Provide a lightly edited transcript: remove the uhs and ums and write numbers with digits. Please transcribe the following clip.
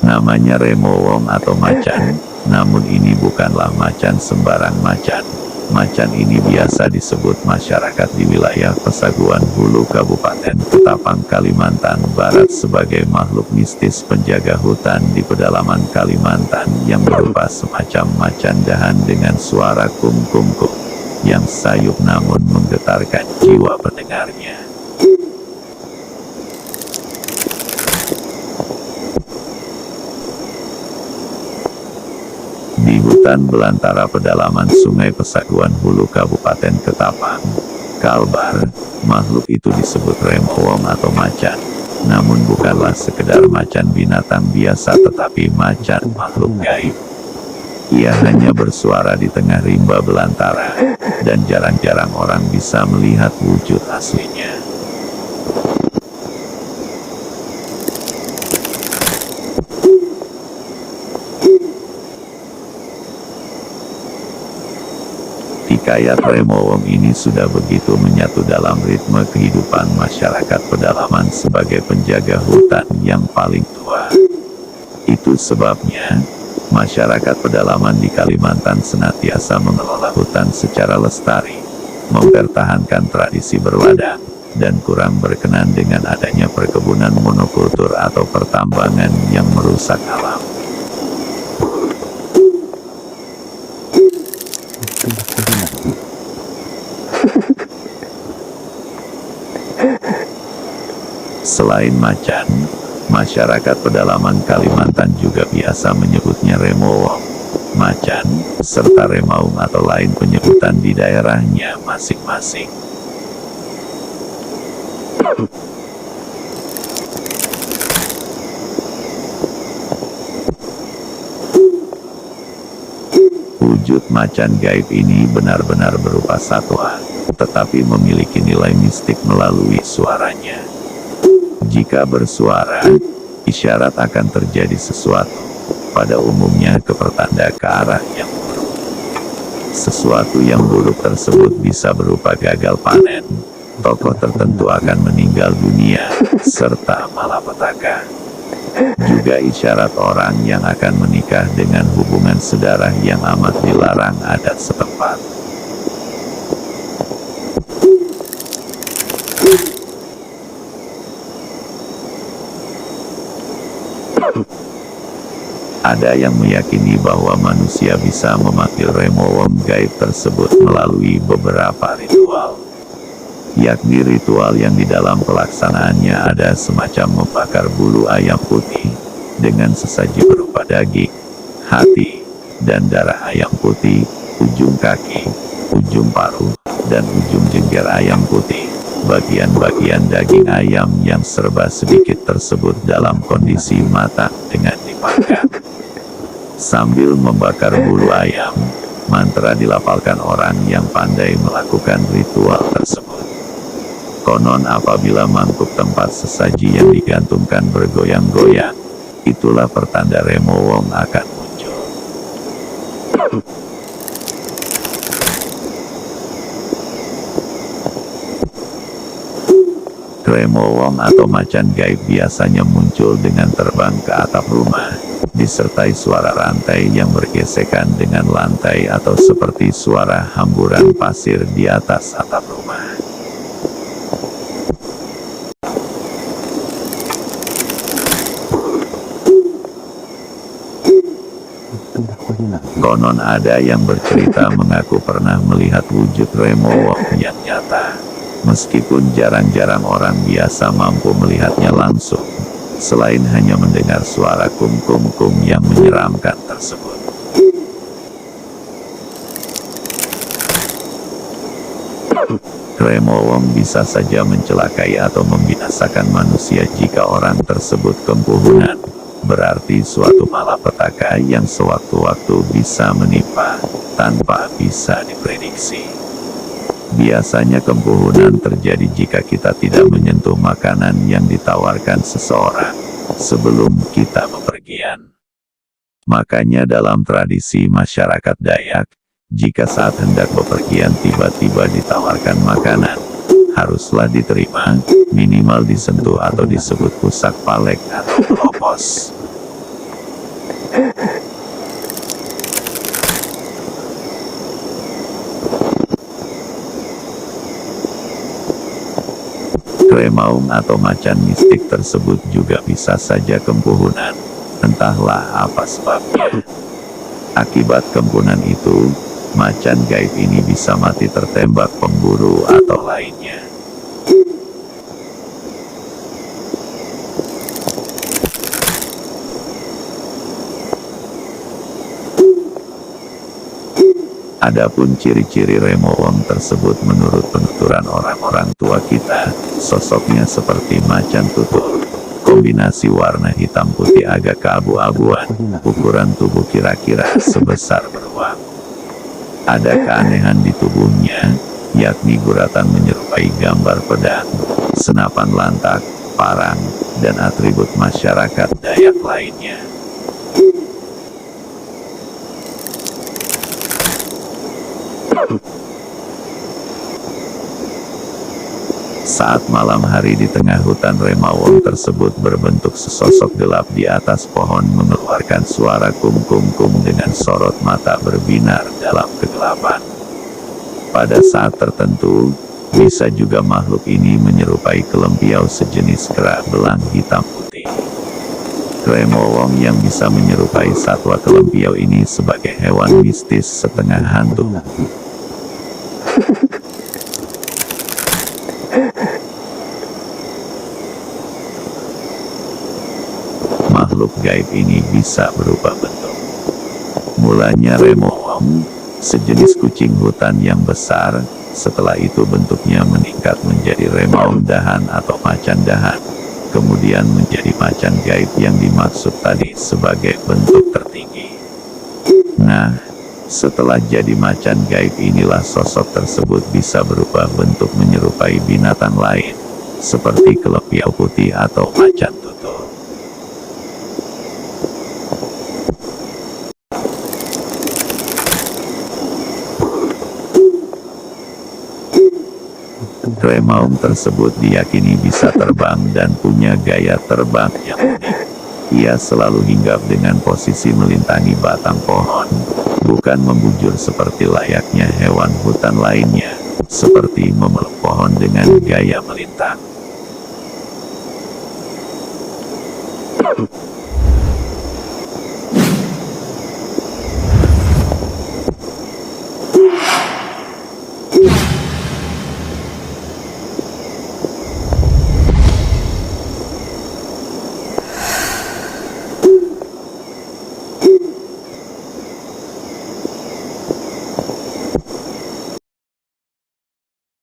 Namanya remowong atau macan, namun ini bukanlah macan sembarang macan. Macan ini biasa disebut masyarakat di wilayah Pesaguan Hulu Kabupaten Ketapang, Kalimantan Barat sebagai makhluk mistis penjaga hutan di pedalaman Kalimantan yang berupa semacam macan dahan dengan suara kum-kum-kum yang sayup namun menggetarkan jiwa pendengarnya. Di hutan belantara pedalaman Sungai Pesaguan Hulu Kabupaten Ketapang, Kalbar, makhluk itu disebut remowong atau macan. Namun bukanlah sekedar macan binatang biasa tetapi macan makhluk gaib. Ia hanya bersuara di tengah rimba belantara, dan jarang-jarang orang bisa melihat wujud aslinya. Hikayat remowong ini sudah begitu menyatu dalam ritme kehidupan masyarakat pedalaman sebagai penjaga hutan yang paling tua. Itu sebabnya, masyarakat pedalaman di Kalimantan senantiasa mengelola hutan secara lestari, mempertahankan tradisi berladang, dan kurang berkenan dengan adanya perkebunan monokultur atau pertambangan yang merusak alam. Selain macan, masyarakat pedalaman Kalimantan juga biasa menyebutnya remowong, macan, serta remaung atau lain penyebutan di daerahnya masing-masing. Wujud macan gaib ini benar-benar berupa satwa, tetapi memiliki nilai mistik melalui suaranya. Jika bersuara, isyarat akan terjadi sesuatu, pada umumnya ke pertanda ke arah yang buruk. Sesuatu yang buruk tersebut bisa berupa gagal panen, tokoh tertentu akan meninggal dunia, serta malapetaka. Juga isyarat orang yang akan menikah dengan hubungan sedarah yang amat dilarang adat setempat. Ada yang meyakini bahwa manusia bisa memanggil remowong gaib tersebut melalui beberapa ritual. Yakni ritual yang di dalam pelaksanaannya ada semacam membakar bulu ayam putih, dengan sesaji berupa daging, hati, dan darah ayam putih, ujung kaki, ujung paruh, dan ujung jengger ayam putih. Bagian-bagian daging ayam yang serba sedikit tersebut dalam kondisi matang dengan dipanggang. Sambil membakar bulu ayam, mantra dilafalkan orang yang pandai melakukan ritual tersebut. Konon apabila mangkuk tempat sesaji yang digantungkan bergoyang-goyang, itulah pertanda remowong akan muncul. Remowong atau macan gaib biasanya muncul dengan terbang ke atap rumah, disertai suara rantai yang bergesekan dengan lantai atau seperti suara hamburan pasir di atas atap rumah. Konon ada yang bercerita mengaku pernah melihat wujud remowong yang nyata. Meskipun jarang-jarang orang biasa mampu melihatnya langsung, selain hanya mendengar suara kum-kum-kum yang menyeramkan tersebut. Remowong bisa saja mencelakai atau membinasakan manusia jika orang tersebut kempuhunan. Berarti suatu malapetaka yang sewaktu-waktu bisa menimpa, tanpa bisa diprediksi. Biasanya kempuhunan terjadi jika kita tidak menyentuh makanan yang ditawarkan seseorang sebelum kita bepergian. Makanya dalam tradisi masyarakat Dayak, jika saat hendak bepergian tiba-tiba ditawarkan makanan, haruslah diterima, minimal disentuh atau disebut pusak palek atau pelopos. Kremaung atau macan mistik tersebut juga bisa saja kempuhunan, entahlah apa sebabnya. Akibat kempunan itu, macan gaib ini bisa mati tertembak pemburu atau lainnya. Adapun ciri-ciri Remowong tersebut menurut penuturan orang-orang tua kita, sosoknya seperti macan tutul. Kombinasi warna hitam putih agak keabu-abuan, ukuran tubuh kira-kira sebesar beruang. Ada keanehan di tubuhnya, yakni guratan menyerupai gambar pedang, senapan lantak, parang, dan atribut masyarakat Dayak lainnya. Saat malam hari di tengah hutan Remowong tersebut berbentuk sesosok gelap di atas pohon mengeluarkan suara kum-kum-kum dengan sorot mata berbinar dalam kegelapan. Pada saat tertentu, bisa juga makhluk ini menyerupai kelempiau sejenis kera belang hitam putih. Remowong yang bisa menyerupai satwa kelempiau ini sebagai hewan mistis setengah hantu. Makhluk gaib ini bisa berubah bentuk. Mulanya Remowong, sejenis kucing hutan yang besar, setelah itu bentuknya meningkat menjadi Remowong dahan atau macan dahan, kemudian menjadi macan gaib yang dimaksud tadi sebagai bentuk tertinggi. Nah, setelah jadi macan gaib inilah sosok tersebut bisa berubah bentuk menyerupai binatang lain, seperti kelempiau putih atau macan tutul. Remowong tersebut diyakini bisa terbang dan punya gaya terbang yang unik. Ia selalu hinggap dengan posisi melintangi batang pohon, bukan membujur seperti layaknya hewan hutan lainnya, seperti memeluk pohon dengan gaya melintang.